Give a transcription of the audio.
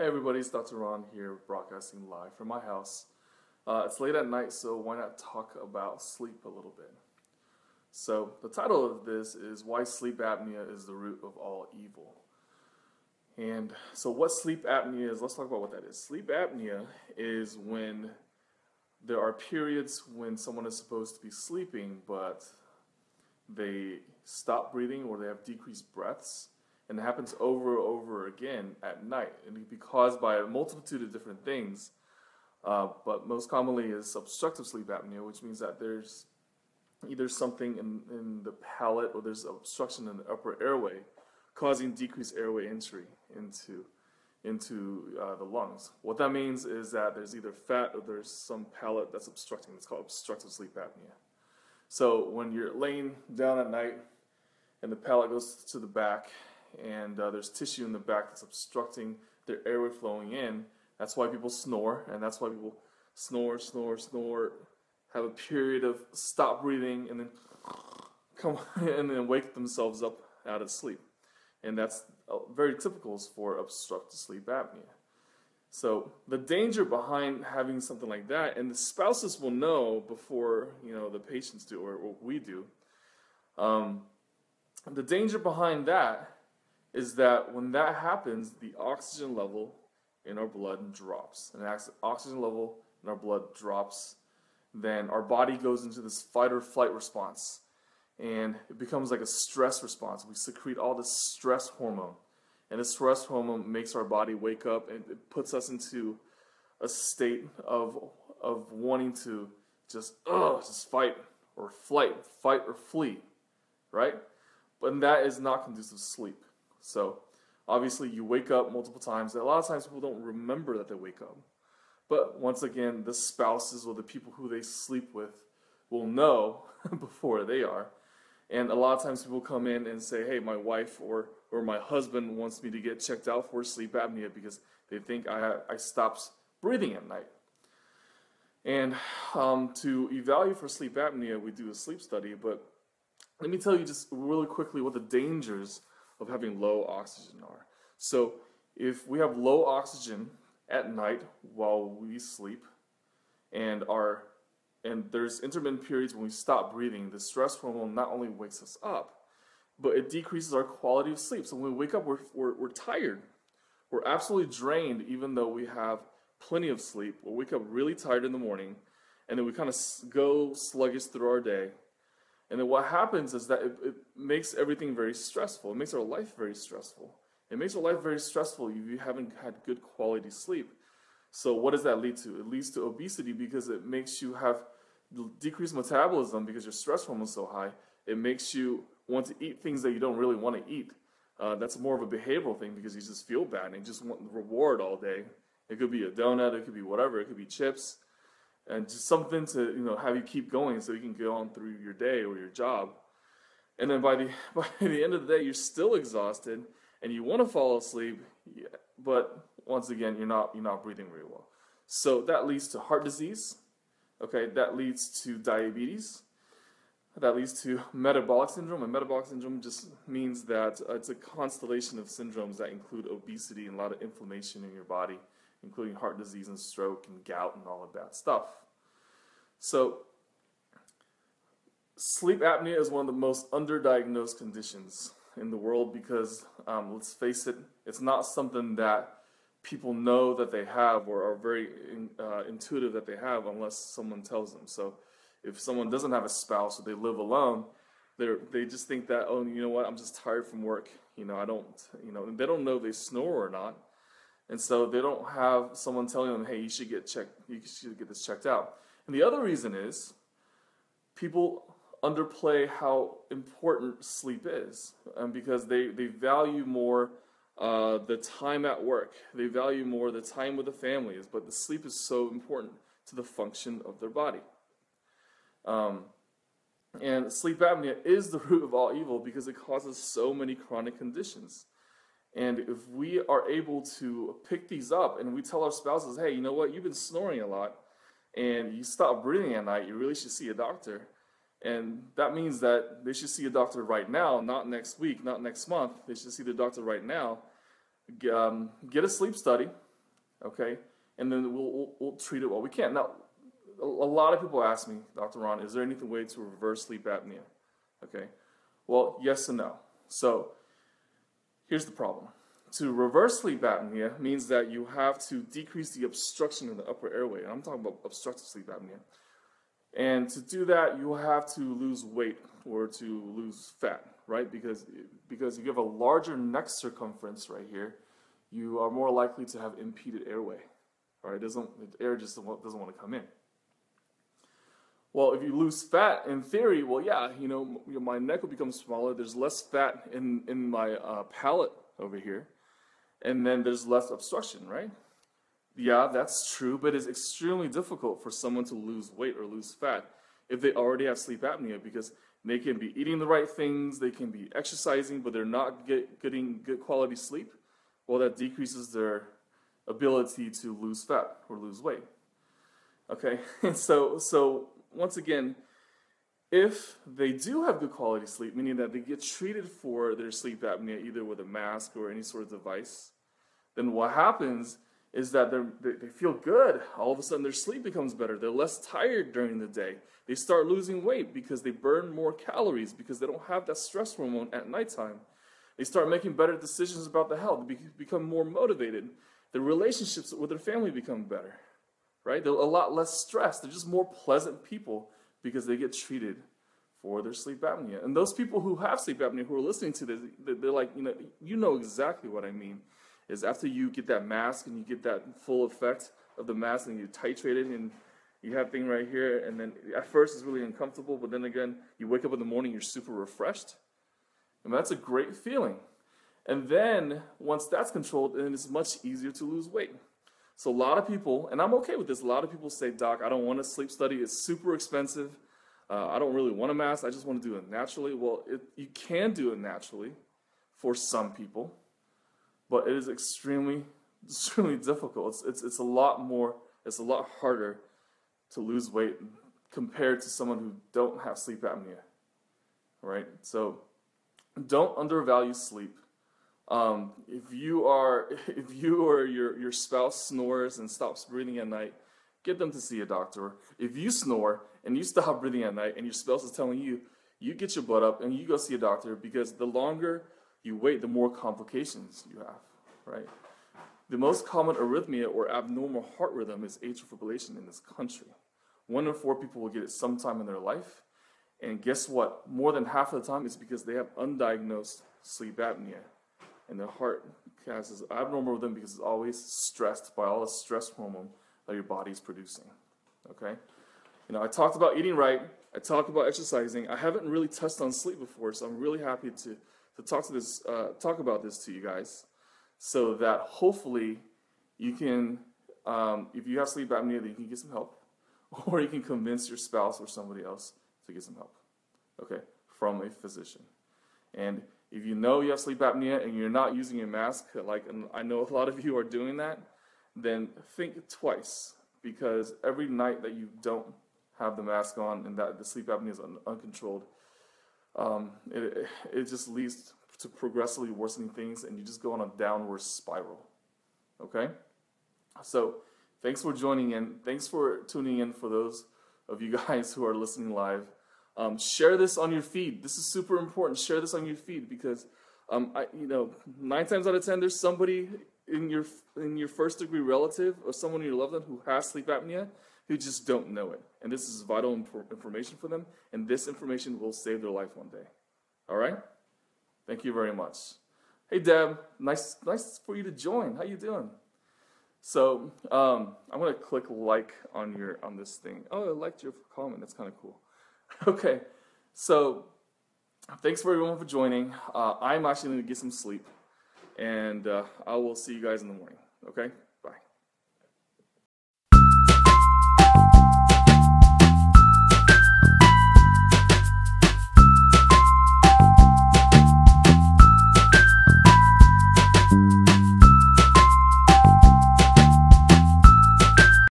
Hey everybody, it's Dr. Ruan here, broadcasting live from my house. It's late at night, so why not talk about sleep a little bit? So the title of this is Why Sleep Apnea is the Root of All Evil. And so what sleep apnea is, let's talk about what that is. Sleep apnea is when there are periods when someone is supposed to be sleeping, but they stop breathing or they have decreased breaths. And it happens over and over again at night. And it can be caused by a multitude of different things. But most commonly is obstructive sleep apnea, which means that there's either something in the palate or there's obstruction in the upper airway causing decreased airway entry into the lungs. What that means is that there's either fat or there's some palate that's obstructing. It's called obstructive sleep apnea. So when you're laying down at night and the palate goes to the back, and there's tissue in the back that's obstructing their airway flowing in. That's why people snore, and that's why people snore, have a period of stop breathing, and then come and then wake themselves up out of sleep. And that's very typical for obstructive sleep apnea. So the danger behind having something like that, and the spouses will know before the patients do or we do. The danger behind that is that when that happens, the oxygen level in our blood drops. And as the oxygen level in our blood drops, then our body goes into this fight or flight response. And it becomes like a stress response. We secrete all this stress hormone. And this stress hormone makes our body wake up, and it puts us into a state of wanting to just fight or flight, fight or flee, right? But that is not conducive to sleep. So obviously you wake up multiple times. A lot of times people don't remember that they wake up. But once again, the spouses or the people who they sleep with will know before they are. And a lot of times people come in and say, hey, my wife or my husband wants me to get checked out for sleep apnea because they think I stopped breathing at night. And to evaluate for sleep apnea, we do a sleep study. But let me tell you just really quickly what the dangers of having low oxygen are. So if we have low oxygen at night while we sleep, and there's intermittent periods when we stop breathing, the stress hormone not only wakes us up, but it decreases our quality of sleep. So when we wake up, we're tired. We're absolutely drained, even though we have plenty of sleep. We'll wake up really tired in the morning, and then we kind of go sluggish through our day. And then what happens is that it makes everything very stressful. It makes our life very stressful. It makes our life very stressful if you haven't had good quality sleep. So what does that lead to? It leads to obesity because it makes you have decreased metabolism because your stress hormone is so high. It makes you want to eat things that you don't really want to eat. That's more of a behavioral thing because you just feel bad and you just want the reward all day. It could be a donut, it could be whatever, it could be chips. And just something to have you keep going so you can go on through your day or your job. And then by the end of the day, you're still exhausted and you want to fall asleep, but once again, you're not breathing very well. So that leads to heart disease. Okay, that leads to diabetes. That leads to metabolic syndrome. And metabolic syndrome just means that it's a constellation of syndromes that include obesity and a lot of inflammation in your body, including heart disease and stroke and gout and all of that stuff. So sleep apnea is one of the most underdiagnosed conditions in the world because, let's face it, it's not something that people know that they have or are very intuitive that they have unless someone tells them. So if someone doesn't have a spouse or they live alone, they just think that, oh, you know what, I'm just tired from work. They don't know if they snore or not. And so they don't have someone telling them, hey, you should get this checked out. And the other reason is people underplay how important sleep is because they value more the time at work. They value more the time with the families, but the sleep is so important to the function of their body. And sleep apnea is the root of all evil because it causes so many chronic conditions. And if we are able to pick these up and we tell our spouses, hey, you know what, you've been snoring a lot and you stop breathing at night, you really should see a doctor. And that means that they should see a doctor right now, not next week, not next month. They should see the doctor right now. Get a sleep study, okay? And then we'll treat it while we can. Now, a lot of people ask me, Dr. Ron, is there any way to reverse sleep apnea? Okay, well, yes and no. So here's the problem. To reverse sleep apnea means that you have to decrease the obstruction in the upper airway. And I'm talking about obstructive sleep apnea. And to do that, you have to lose weight or to lose fat, right? Because if you have a larger neck circumference right here, you are more likely to have impeded airway. All right, the air just doesn't want to come in. Well, if you lose fat, in theory, well, yeah, my neck will become smaller. There's less fat in my palate over here, and then there's less obstruction, right? Yeah, that's true, but it's extremely difficult for someone to lose weight or lose fat if they already have sleep apnea, because they can be eating the right things, they can be exercising, but they're not getting good quality sleep. Well, that decreases their ability to lose fat or lose weight. Okay, and so once again, if they do have good quality sleep, meaning that they get treated for their sleep apnea either with a mask or any sort of device, then what happens is that they feel good. All of a sudden their sleep becomes better. They're less tired during the day. They start losing weight because they burn more calories because they don't have that stress hormone at nighttime. They start making better decisions about the health. They become more motivated. Their relationships with their family become better, right? They're a lot less stressed. They're just more pleasant people because they get treated for their sleep apnea. And those people who have sleep apnea who are listening to this, they're like, you know exactly what I mean. Is after you get that mask and you get that full effect of the mask and you titrate it and you have thing right here, and then at first it's really uncomfortable, but then again, you wake up in the morning, you're super refreshed. And that's a great feeling. And then once that's controlled, then it's much easier to lose weight. So a lot of people, and I'm okay with this, a lot of people say, Doc, I don't want a sleep study. It's super expensive. I don't really want a mask. I just want to do it naturally. Well, you can do it naturally for some people. But it is extremely difficult. It's a lot harder to lose weight compared to someone who don't have sleep apnea, right? So don't undervalue sleep. If you or your spouse snores and stops breathing at night, get them to see a doctor. If you snore and you stop breathing at night and your spouse is telling you, you get your butt up and you go see a doctor, because the longer you wait, the more complications you have, right? The most common arrhythmia or abnormal heart rhythm is atrial fibrillation in this country. 1 in 4 people will get it sometime in their life. And guess what? More than half of the time it's because they have undiagnosed sleep apnea. And their heart has abnormal rhythm because it's always stressed by all the stress hormone that your body is producing, okay? I talked about eating right. I talked about exercising. I haven't really touched on sleep before, so I'm really happy to talk about this to you guys, so that hopefully you can, if you have sleep apnea, then you can get some help, or you can convince your spouse or somebody else to get some help, okay, from a physician. And if you know you have sleep apnea and you're not using a mask, like I know a lot of you are doing that, then think twice, because every night that you don't have the mask on and that the sleep apnea is uncontrolled, it just leads to progressively worsening things, and you just go on a downward spiral, okay? So thanks for joining in. Thanks for tuning in for those of you guys who are listening live. Share this on your feed. This is super important. Share this on your feed, because 9 times out of 10, there's somebody in your first degree relative or someone in your loved one who has sleep apnea who just don't know it. And this is vital information for them, and this information will save their life one day. All right? Thank you very much. Hey, Deb. Nice for you to join. How you doing? So I'm going to click like on this thing. Oh, I liked your comment. That's kind of cool. Okay, so thanks for everyone for joining. I'm actually going to get some sleep, and I will see you guys in the morning, okay?